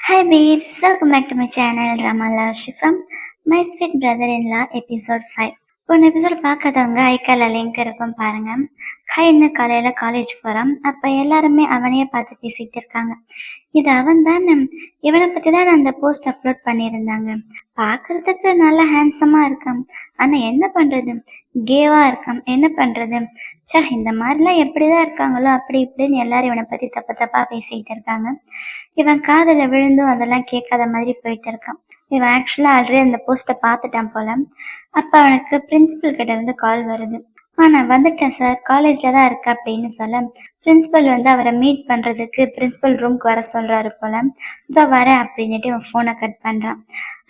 Hi babes, welcome back to my channel Ramala Shifam, my sweet brother-in-law episode 5. போன episode பார்க்காதவங்க ஐக்கால link இருக்கும் பாருங்க. Hi இன்னும் காலையில காலேஜ் போறான். அப்ப எல்லாருமே அவனையே பார்த்து பேசிட்டு இருக்காங்க. இது அவன் தான், இவனை பத்தி தான் அந்த போஸ்ட் அப்லோட் பண்ணியிருந்தாங்க. பாக்குறதுக்கு நல்லா ஹேண்ட்ஸமா இருக்கான், ஆனா என்ன பண்றது, கேவா இருக்கான், என்ன பண்றது. சே, இந்த மாதிரிலாம் எப்படிதான் இருக்காங்களோ அப்படி இப்படின்னு எல்லாரும் இவனை பத்தி தப்பா தப்பா பேசிக்கிட்டு இருக்காங்க. இவன் காதல விழுந்தும் அதெல்லாம் கேட்காத மாதிரி போயிட்டு இருக்கான். இவன் ஆக்சுவலா ஆல்ரெடி அந்த போஸ்ட்டை பார்த்துட்டான் போல. அப்ப அவனுக்கு பிரின்சிபல் கிட்ட இருந்து கால் வருது. நான் வந்துட்டேன் சார், காலேஜ்ல தான் இருக்க அப்படின்னு சொல்ல, பிரின்சிபல் அவரை மீட் பண்றதுக்கு பிரின்சிபல் ரூம்க்கு வர சொல்றாரு போல. இதோ வரேன் அப்படின்னுட்டு இவன் போனை கட் பண்றான்.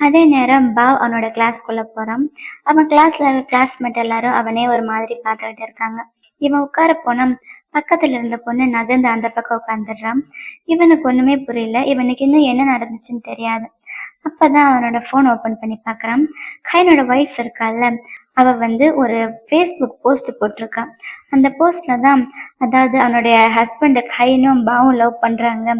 அதே நேரம் பாவ் அவனோட கிளாஸ்க்குள்ள போறான். அவன் கிளாஸ்ல கிளாஸ்மேட் எல்லாரும் அவனே ஒரு மாதிரி பார்த்துக்கிட்டு இருக்காங்க. இவன் உட்கார போனா பக்கத்துல இருந்த பொண்ணு நகர்ந்து அந்த பக்கம் உட்காந்துடுறான். இவனுக்கு ஒண்ணுமே புரியல, இவனுக்கு இன்னும் என்ன நடந்துச்சுன்னு தெரியாது. அப்பதான் அவனோட போன் ஓபன் பண்ணி பாக்குறான். கைனோட ஒய்ஃப் இருக்கால, அவ ஒரு ஃபேஸ்புக் போஸ்ட் போட்டிருக்கான். அந்த போஸ்ட்ல தான், அதாவது அவனுடைய ஹஸ்பண்ட் கைனும் பாவும் லவ் பண்றாங்க,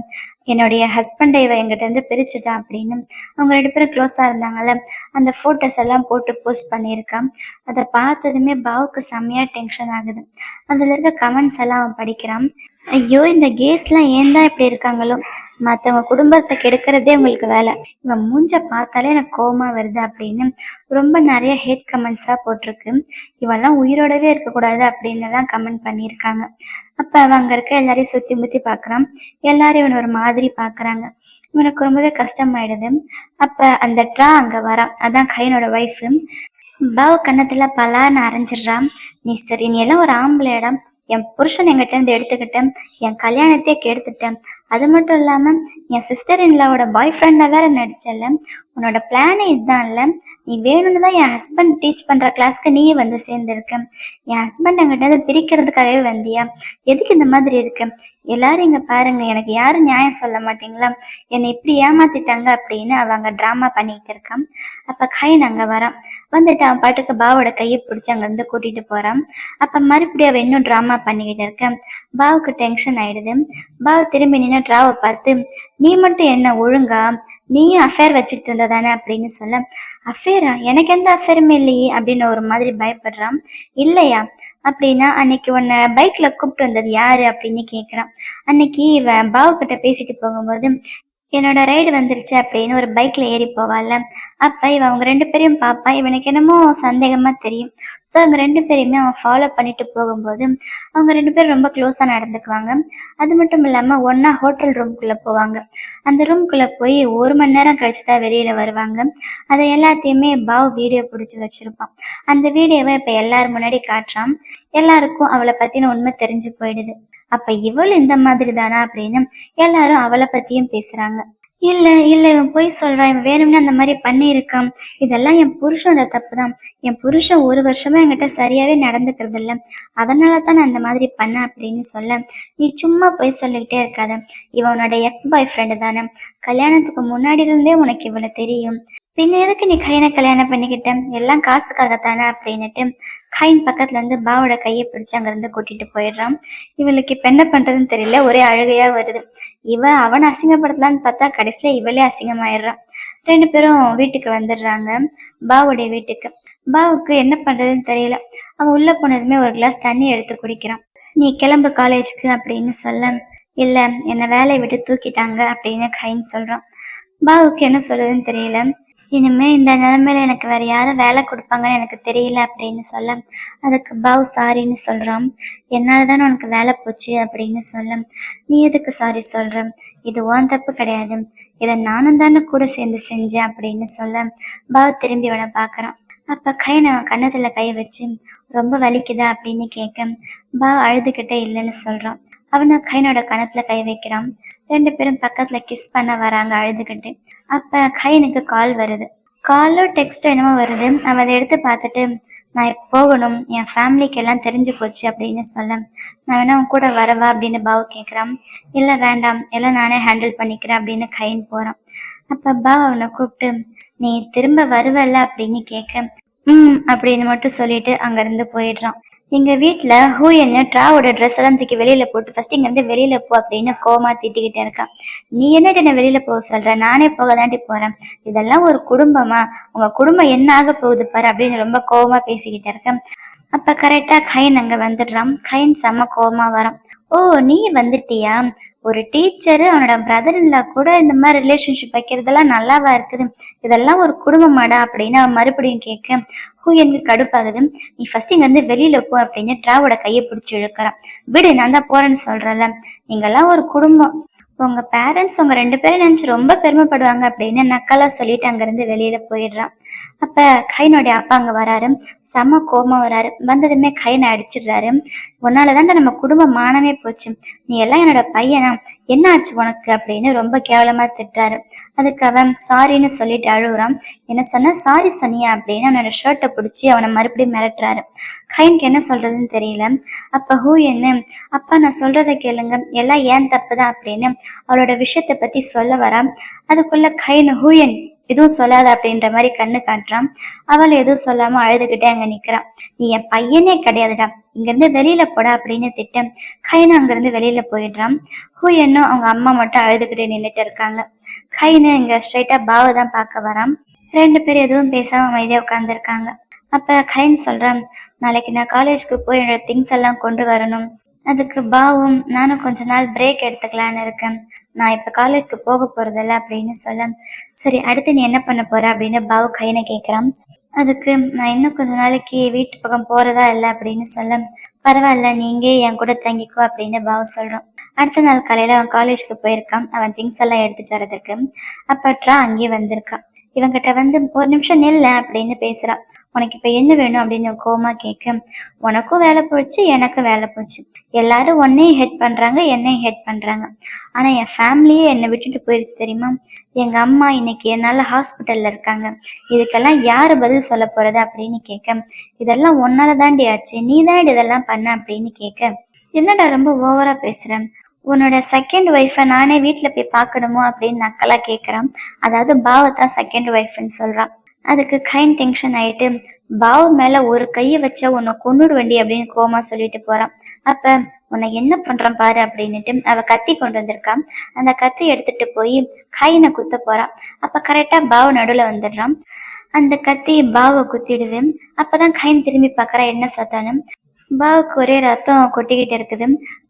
என்னுடைய ஹஸ்பண்டை இவ எங்கிட்ட இருந்து பிரிச்சுட்டா அப்படின்னு. அவங்க 2 பேரும் க்ளோஸா இருந்தாங்கல்ல, அந்த போட்டோஸ் எல்லாம் போட்டு போஸ்ட் பண்ணியிருக்கான். அதை பார்த்ததுமே பாவுக்கு செம்மையா டென்ஷன் ஆகுது. அதுல இருக்க கமெண்ட்ஸ் எல்லாம் அவன் படிக்கிறான். ஐயோ, இந்த கேஸ்லாம் ஏன் தான் இப்படி இருக்காங்களோ, மற்றவங்க குடும்பத்தை கெடுக்கிறதே உங்களுக்கு வேலை, இவன் மூஞ்ச பார்த்தாலே எனக்கு கோவமா வருது அப்படின்னு ரொம்ப நிறைய ஹேட் கமெண்ட்ஸா போட்டிருக்கு. இவெல்லாம் உயிரோடவே இருக்கக்கூடாது அப்படின்னு எல்லாம் கமெண்ட் பண்ணியிருக்காங்க. அப்ப அவன் அங்க இருக்க எல்லாரையும் சுத்தி முத்தி பாக்குறான். எல்லாரும் இவன் ஒரு மாதிரி பாக்குறாங்க. இவனுக்கு ரொம்பவே கஷ்டமாயிடுது. அப்ப அந்த ட்ரா அங்க வரான், அதான் கைனோட ஒய்ஃபு. பாவ கண்ணத்துல பலான்னு அரைஞ்சிடுறான். நீ சரி, நீ எல்லாம் ஒரு ஆம்பளையடா, என் புருஷன் என்கிட்ட இருந்து எடுத்துக்கிட்டேன், என் கல்யாணத்தையே கெடுத்துட்டேன், அது மட்டும் இல்லாம என் சிஸ்டர் இன்லாவோட பாய் ஃப்ரெண்டா வேற நடிச்சல, உன்னோட பிளானே இதுதான் இல்ல, நீ வேணும்னு தான் என் ஹஸ்பண்ட் டீச் பண்ற கிளாஸ்க்கு நீ சேர்ந்திருக்க, என் ஹஸ்பண்ட் என்கிட்ட இருந்து பிரிக்கிறதுக்காகவே வந்தியா, எதுக்கு இந்த மாதிரி இருக்கு, எல்லாரும் இங்க பாருங்க, எனக்கு யாரும் நியாயம் சொல்ல மாட்டீங்களா, என்னை இப்படி ஏமாத்திட்டாங்க அப்படின்னு அவங்க டிராமா பண்ணிட்டு இருக்கான். அப்ப கைன் அங்க வரான். வந்துட்டு அவன் பாட்டுக்கு பாவோட கையை பிடிச்சி அங்கிருந்து கூட்டிட்டு போறான். அப்ப மறுபடியும் அவன் இன்னும் டிராமா பண்ணிக்கிட்டு இருக்க. பாவுக்கு டென்ஷன் ஆயிடுது. பாவ் திரும்பி நின்று டிராவை பார்த்து, நீ மட்டும் என்ன ஒழுங்கா, நீயும் அஃபேர் வச்சுக்கிட்டு இருந்ததானே அப்படின்னு சொல்ல, அஃபேரா, எனக்கு எந்த அஃபேருமே இல்லையே அப்படின்னு ஒரு மாதிரி பயப்படுறான். இல்லையா அப்படின்னா, அன்னைக்கு உன்னை பைக்ல கூப்பிட்டு வந்தது யாரு அப்படின்னு கேக்குறான். அன்னைக்கு இவன் பாவ கிட்ட பேசிட்டு போகும்போது, என்னோட ரைடு வந்துருச்சு அப்படின்னு ஒரு பைக்ல ஏறி போவாள்ல, அப்ப இவன் அவங்க 2 பேரையும் பார்ப்பான். இவனுக்கு என்னமோ சந்தேகமா தெரியும். ஸோ அவங்க 2 பேரையுமே அவன் ஃபாலோ பண்ணிட்டு போகும்போது அவங்க 2 பேரும் ரொம்ப க்ளோஸா நடந்துக்குவாங்க. அது மட்டும் இல்லாம ஒன்னா ஹோட்டல் ரூம்குள்ள போவாங்க. அந்த ரூம்குள்ள போய் 1 மணி நேரம் கழிச்சு தான் வெளியில வருவாங்க. அதை எல்லாத்தையுமே பாவ் வீடியோ பிடிச்சி வச்சிருப்பான். அந்த வீடியோவை இப்ப எல்லாரும் முன்னாடி காட்டுறான். எல்லாருக்கும் அவளை பத்தின உண்மை தெரிஞ்சு போயிடுது. அப்ப இவள் இந்த மாதிரி தானா அப்படின்னு எல்லாரும் அவளை பத்தியும் பேசுறாங்க. இல்ல இல்ல, இவன் போய் சொல்றான், இவன் வேணும்னு அந்த மாதிரி பண்ணியிருக்கான், இதெல்லாம் என் புருஷனோட தப்பு தான், என் புருஷன் 1 வருஷமா என்கிட்ட சரியாவே நடந்துக்கிறது இல்ல, அதனாலதான் நான் அந்த மாதிரி பண்ணேன் அப்படின்னு சொல்ல, நீ சும்மா போய் சொல்லிக்கிட்டே இருக்காத, இவனோட எக்ஸ் பாய் ஃப்ரெண்டு தானே, கல்யாணத்துக்கு முன்னாடி இருந்தே உனக்கு இவனை தெரியும், பின்ன எதுக்கு நீ கைனை கல்யாணம் பண்ணிக்கிட்ட, எல்லாம் காசுக்காகத்தானே அப்படின்னுட்டு கைன் பக்கத்துல இருந்து பாவோட கையை பிடிச்சு அங்கிருந்து கூட்டிட்டு போயிடுறான். இவளுக்கு இப்ப என்ன பண்றதுன்னு தெரியல, ஒரே அழுகையா வருது. அவனை அசிங்கப்படுத்தலான்னு பார்த்தா கடைசியில இவளே அசிங்கமாயிடுறான். 2 பேரும் வீட்டுக்கு வந்துடுறாங்க, பாவுடைய வீட்டுக்கு. பாவுக்கு என்ன பண்றதுன்னு தெரியல. அவன் உள்ள போனதுமே ஒரு கிளாஸ் தண்ணி எடுத்து குடிக்கிறான். நீ கிளம்பு காலேஜ்க்கு அப்படின்னு சொல்ல, இல்ல என்னை வேலையை விட்டு தூக்கிட்டாங்க அப்படின்னு கைன்னு சொல்றான். பாவுக்கு என்ன சொல்றதுன்னு தெரியல. இனிமே இந்த நிலைமையில எனக்கு வேற யாரும் வேலை கொடுப்பாங்கன்னு எனக்கு தெரியல அப்படின்னு சொல்ல, அதுக்கு பாவ் சாரின்னு சொல்றான். என்னாலதானே உனக்கு வேலை போச்சு அப்படின்னு சொல்ல, நீ எதுக்கு சாரி சொல்ற, இது உன் தப்பு கிடையாது, இதை நானும் தானே கூட சேர்ந்து செஞ்சேன் அப்படின்னு சொல்ல, பாவ் திரும்பி அவனை பாக்குறான். அப்ப அவன் கன்னத்துல கை வச்சு, ரொம்ப வலிக்குதா அப்படின்னு கேட்க, பாவ் அழுதுகிட்டே இல்லைன்னு சொல்றான். அவனை கைனோட கணத்துல கை வைக்கிறான். 2 பேரும் பக்கத்துல கிஸ் பண்ண வராங்க அழுதுகிட்டு. அப்ப கைனுக்கு கால் வருது. காலோ டெக்ஸ்டோ என்னமோ வருது. அவன் அதை எடுத்து பார்த்துட்டு, நான் இப்போ போகணும், என் ஃபேமிலிக்கு எல்லாம் தெரிஞ்சு போச்சு அப்படின்னு சொல்ல, நான் வேணா உன் கூட வரவா அப்படின்னு பாவ் கேட்குறான். இல்லை வேண்டாம், எல்லாம் நானே ஹேண்டில் பண்ணிக்கிறேன் அப்படின்னு கைன் போறான். அப்ப பாவ் அவனை கூப்பிட்டு, நீ திரும்ப வருவல்ல அப்படின்னு கேட்க, அப்படின்னு மட்டும் சொல்லிட்டு அங்கிருந்து போயிடுறான். எங்க வீட்ல ஹூ என்ன ட்ராவோட ட்ரெஸ் எல்லாம் தூக்கி வெளியில போட்டு ஃபர்ஸ்ட் இங்க இருந்து வெளியில போ அப்படின்னு கோவமா திட்டிக்கிட்டே இருக்கான். நீ என்னடி என்ன வெளியில போக சொல்ற, நானே போக தாண்டி போறேன், இதெல்லாம் ஒரு குடும்பமா, உங்க குடும்பம் என்ன ஆக போகுது பாரு அப்படின்னு ரொம்ப கோவமா பேசிக்கிட்டே இருக்கேன். அப்ப கரெக்டா கைன் அங்க வந்துடுறான். கைன் செம்ம கோவமா வரான். ஓ, நீ வந்துட்டியா? ஒரு டீச்சர் அவனோட பிரதர் இல்லா கூட இந்த மாதிரி ரிலேஷன்ஷிப் வைக்கிறதெல்லாம் நல்லாவா இருக்குது, இதெல்லாம் ஒரு குடும்பமாடா அப்படின்னு அவன் மறுபடியும் கேட்க ஹூ எனக்கு கடுப்பாகுது. நீ ஃபர்ஸ்ட் இங்க இருந்து வெளியில போ அப்படின்னு ட்ராவோட கையை பிடிச்சி இழுக்கிறான். விடு, நான் தான் போறேன்னு சொல்றேன்ல, நீங்கெல்லாம் ஒரு குடும்பம், உங்க பேரண்ட்ஸ் உங்க 2 பேரும் நினைச்சு ரொம்ப பெருமைப்படுவாங்க அப்படின்னு நக்கலா சொல்லிட்டு அங்கிருந்து வெளியில போயிடுறான். அப்ப கைனுடைய அப்பா அங்க வராரு. செம கோபமா வராரு. வந்ததுமே கைனை அடிச்சிடுறாரு. உன்னாலதான்டா நம்ம குடும்பம் மானமே போச்சு, நீ எல்லாம் என்னோட பையனா, என்ன ஆச்சு உனக்கு அப்படின்னு ரொம்ப கேவலமா திட்டுறாரு. அதுக்கு அவன் சாரின்னு சொல்லிட்டு அழுகுறான். என்ன சொன்ன, சாரி சொன்னியா அப்படின்னு அவனோட ஷர்ட்டை பிடிச்சி அவனை மறுபடியும் மிரட்டுறாரு. கைனுக்கு என்ன சொல்றதுன்னு தெரியல. அப்ப ஹூ என்ன, அப்பா நான் சொல்றதை கேளுங்க, எல்லாம் ஏன் தப்புதான் அப்படின்னு அவளோட விஷயத்த பத்தி சொல்ல வரா. அதுக்குள்ள கைனு ஹூயன் எதுவும் சொல்லாத அப்படின்ற மாதிரி கண்ணு காட்டுறான். அவள் எதுவும் சொல்லாம அழுதுகிட்டே அங்க நிக்கிறான். நீ என் பையனே கிடையாதுடா, இங்க இருந்து வெளியில போடா அப்படின்னு திட்டம். கைனு அங்க இருந்து வெளியில போயிடுறான். ஹூயனும் அவங்க அம்மா மட்டும் அழுதுகிட்டே நின்றுட்டு இருக்காங்க. கைனு இங்க ஸ்ட்ரைட்டா பாவை தான் பார்க்க வரான். 2 பேரும் எதுவும் பேசாம அமைதியா உட்காந்துருக்காங்க. அப்ப கைன் சொல்றான், நாளைக்கு நான் காலேஜ்க்கு போய் என்னோட திங்ஸ் எல்லாம் கொண்டு வரணும். அதுக்கு பாவும் நானும் கொஞ்ச நாள் பிரேக் எடுத்துக்கலான்னு இருக்கேன், நான் இப்ப காலேஜ்க்கு போக போறதில்ல அப்படின்னு சொல்ல. சரி, அடுத்து நீ என்ன பண்ண போற அப்படின்னு பாவு கைனை கேட்கிறான். அதுக்கு நான் இன்னும் கொஞ்ச நாளைக்கு வீட்டு பக்கம் போறதா இல்லை அப்படின்னு சொல்ல. பரவாயில்ல, நீங்க என் கூட தங்கிக்கோ அப்படின்னு பாவு சொல்றான். அடுத்த நாள் காலையில அவன் காலேஜ்க்கு போயிருக்கான், அவன் திங்ஸ் எல்லாம் எடுத்துட்டு வர்றதுக்கு. அப்பட்ரா அங்கேயே வந்திருக்கான். இவங்கிட்ட வந்து ஒரு நிமிஷம் நில்ல அப்படின்னு பேசுறான். உனக்கு இப்ப என்ன வேணும் அப்படின்னு கோமா கேட்க, உனக்கும் வேலை போச்சு எனக்கும் வேலை போச்சு, எல்லாரும் உன்னையும் ஹெட் பண்றாங்க என்னையும் ஹெட் பண்றாங்க, ஆனா என் ஃபேமிலியே என்னை விட்டுட்டு போயிருச்சு தெரியுமா, எங்க அம்மா இன்னைக்கு என்னால ஹாஸ்பிட்டல்ல இருக்காங்க, இதுக்கெல்லாம் யாரு பதில் சொல்ல போறது அப்படின்னு கேட்க, இதெல்லாம் உன்னால தாண்டி ஆச்சு, நீ தான் இதெல்லாம் பண்ண அப்படின்னு கேட்க, என்னடா ரொம்ப ஓவரா பேசுறேன், உன்னோட செகண்ட் ஒய்ஃபை நானே வீட்டுல போய் பார்க்கணுமோ அப்படின்னு நக்கலா கேட்கறான். அதாவது பாவத்தான் செகண்ட் ஒய்ஃப்னு சொல்றான். அதுக்கு கைன் டென்ஷன் ஆயிட்டு, பாவ் மேல ஒரு கையை வச்சா உன்னை கொன்னுடு வண்டி அப்படின்னு கோமா சொல்லிட்டு போறான். அப்ப உன்னை என்ன பண்றான் பாரு அப்படின்னுட்டு அவ கத்தி கொண்டு வந்திருக்கான். அந்த கத்தி எடுத்துட்டு போய் கைனை குத்த போறான். அப்ப கரெக்டா பாவ் நடுவுல வந்துடுறான். அந்த கத்தி பாவை குத்திடுது. அப்பதான் கைன் திரும்பி பாக்குறா, என்ன சத்தானு. பாவுக்கு ஒரே ரத்தம் கொட்டிக்கிட்டு இருக்குது.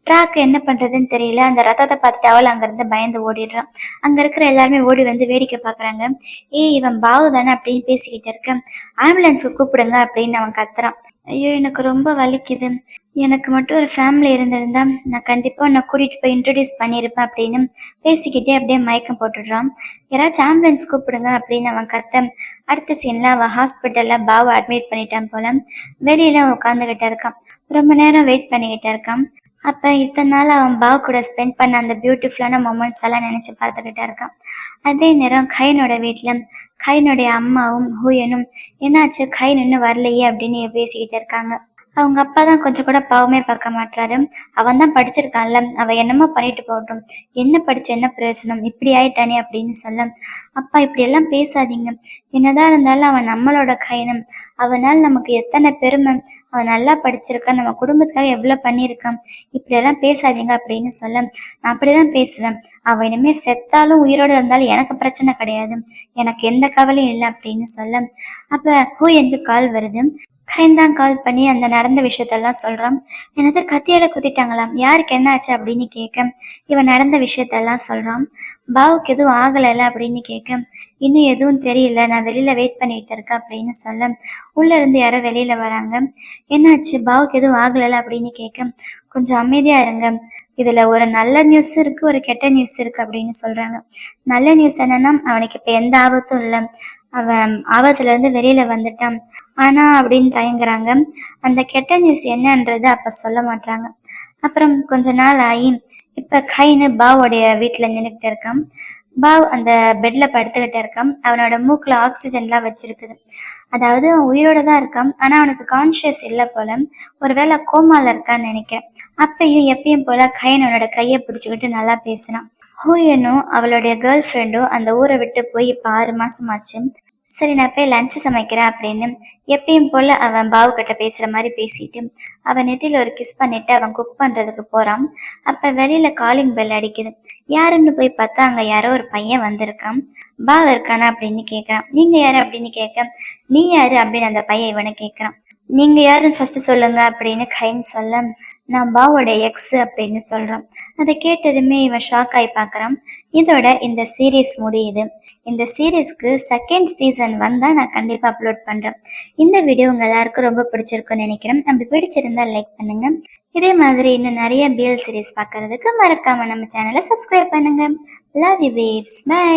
ட்ராக் என்ன பண்றதுன்னு தெரியல. அந்த ரத்தத்தை பார்த்துட்டு அவள் அங்கிருந்து பயந்து ஓடிடுறான். அங்க இருக்கிற எல்லாருமே ஓடி வந்து வேடிக்கை பாக்குறாங்க. ஏய், இவன் பாவு தானே அப்படின்னு பேசிக்கிட்டு இருக்க, ஆம்புலன்ஸுக்கு கூப்பிடுங்க அப்படின்னு அவன் கத்துறான். ஐயோ, எனக்கு ரொம்ப வலிக்குது, எனக்கு மட்டும் ஒரு ஃபேமிலி இருந்திருந்தா நான் கண்டிப்பா உன்னை கூட்டிட்டு போய் இன்ட்ரடியூஸ் பண்ணியிருப்பேன் அப்படின்னு பேசிக்கிட்டே அப்படியே மயக்கம் போட்டுடுறான். யாராச்சும் ஆம்புலன்ஸ் கூப்பிடுங்க அப்படின்னு அவன் கத்த. அடுத்த சீன்ல அவன் ஹாஸ்பிட்டல்ல பாவை அட்மிட் பண்ணிட்டான் போல. வெளியில உட்காந்துகிட்ட இருக்கான். ரொம்ப நேரம் வெயிட் பண்ணிக்கிட்டு இருக்கான். அப்ப இத்தனை நாள் அவன் பாவ் கூட ஸ்பெண்ட் பண்ண அந்த பியூட்டிஃபுல்லான மொமெண்ட்ஸ் எல்லாம் நினைச்சு பார்த்துக்கிட்டு இருக்கான். அதே நேரம் கைனோட வீட்டுல கைனுடைய அம்மாவும் ஹூயனும் என்னாச்சு கைன் இன்னும் வரலையே அப்படின்னு பேசிக்கிட்டு இருக்காங்க. அவங்க அப்பா தான் கொஞ்சம் கூட பாவமே பார்க்க மாட்டாரு. அவன் தான் படிச்சிருக்கான்ல, அவன் என்னமோ பண்ணிட்டு போகட்டும், என்ன படிச்ச என்ன பிரயோஜனம், இப்படி ஆயிட்டானே அப்படின்னு சொல்ல. அப்பா இப்படி எல்லாம் பேசாதீங்க, என்னதான் இருந்தாலும் அவன் நம்மளோட கைனம், அவனால் நமக்கு எத்தனை பெருமை, அவன் நல்லா படிச்சிருக்கான், நம்ம குடும்பத்துக்காக எவ்வளவு பண்ணியிருக்கான், இப்படி எல்லாம் பேசாதீங்க அப்படின்னு சொல்ல. நான் அப்படிதான் பேசுவேன், அவன் இனிமே செத்தாலும் உயிரோடு இருந்தாலும் எனக்கு பிரச்சனை கிடையாது, எனக்கு எந்த கவலையும் இல்லை அப்படின்னு சொல்ல. அப்ப ஹூ என்று கால் வருது. கைன் தான் கால் பண்ணி அந்த நடந்த விஷயத்தெல்லாம் சொல்றான். என்னது, கத்தியால குத்திட்டாங்களாம், யாருக்கு என்ன ஆச்சு அப்படின்னு கேட்க இவன் நடந்த விஷயத்தெல்லாம் சொல்றான். பாவுக்கு எதுவும் ஆகலைல அப்படின்னு கேட்க இன்னும் எதுவும் தெரியல, நான் வெளியில வெயிட் பண்ணிட்டு இருக்கேன் அப்படின்னு சொல்ல. உள்ள இருந்து யாரோ வெளியில வராங்க. என்னாச்சு, பாவுக்கு எதுவும் ஆகலைல அப்படின்னு கேட்க கொஞ்சம் அமைதியா இருங்க, இதுல ஒரு நல்ல நியூஸ் இருக்கு ஒரு கெட்ட நியூஸ் இருக்கு அப்படின்னு சொல்றாங்க. நல்ல நியூஸ் என்னன்னா அவனுக்கு இப்ப எந்த ஆபத்தும் இல்லை, அவன் ஆபத்துல இருந்து வெளியில வந்துட்டான், ஆனா அப்படின்னு தயங்குறாங்க. அந்த கெட்ட நியூஸ் என்னன்றது அப்ப சொல்ல மாட்டாங்க. அப்புறம் கொஞ்ச நாள் ஆகி இப்ப கைனு பாவோடைய வீட்டுல நின்றுகிட்டு இருக்கான். பாவ் அந்த பெட்ல படுத்துக்கிட்டு இருக்கான். அவனோட மூக்குல ஆக்சிஜன்லாம் வச்சிருக்குது. அதாவது அவன் உயிரோட தான் இருக்கான், ஆனா அவனுக்கு கான்சியஸ் இல்லை போல, ஒருவேளை கோமால இருக்கான்னு நினைக்கிறேன். அப்பயும் எப்பயும் போல கைனோட கையை பிடிச்சுக்கிட்டு நல்லா பேசினான். ஹூயனும் அவளுடைய கேர்ள் ஃப்ரெண்டும் அந்த ஊரை விட்டு போய் இப்ப 6 மாசம் ஆச்சு. சரி நான் போய் லஞ்ச் சமைக்கிறேன் அப்படின்னு எப்பயும் போல அவன் பாவு கிட்ட பேசுற மாதிரி பேசிட்டு அவன் நெத்தியில ஒரு கிஸ் பண்ணிட்டு அவன் குக் பண்றதுக்கு போறான். அப்ப வெளியில காலிங் பெல் அடிக்குது. யாருன்னு போய் பார்த்தா அங்க யாரோ ஒரு பையன் வந்திருக்கான். பாவ இருக்கானா அப்படின்னு கேக்குறான். நீங்க யாரு அப்படின்னு கேட்க, நீ யாரு அப்படின்னு அந்த பையன் இவனை கேக்குறான். நீங்க யாருன்னு ஃபர்ஸ்ட் சொல்லுங்க அப்படின்னு கைன் சொல்ல, நான் பாவோட எக்ஸ் அப்படின்னு சொல்றான். அதை கேட்டதுமே இவன் ஷாக் ஆகி பார்க்கறான். இதோட இந்த சீரீஸ் முடியுது. இந்த சீரீஸ்க்கு செகண்ட் சீசன் வந்தா நான் கண்டிப்பா அப்லோட் பண்றேன். இந்த வீடியோ உங்க எல்லாருக்கும் ரொம்ப பிடிச்சிருக்கும்னு நினைக்கிறேன். அப்படி பிடிச்சிருந்தா லைக் பண்ணுங்க. இதே மாதிரி இன்னும் நிறைய பிஎல் சீரீஸ் பார்க்கறதுக்கு மறக்காம நம்ம சேனலை சப்ஸ்கிரைப் பண்ணுங்க. Love you babes. பை.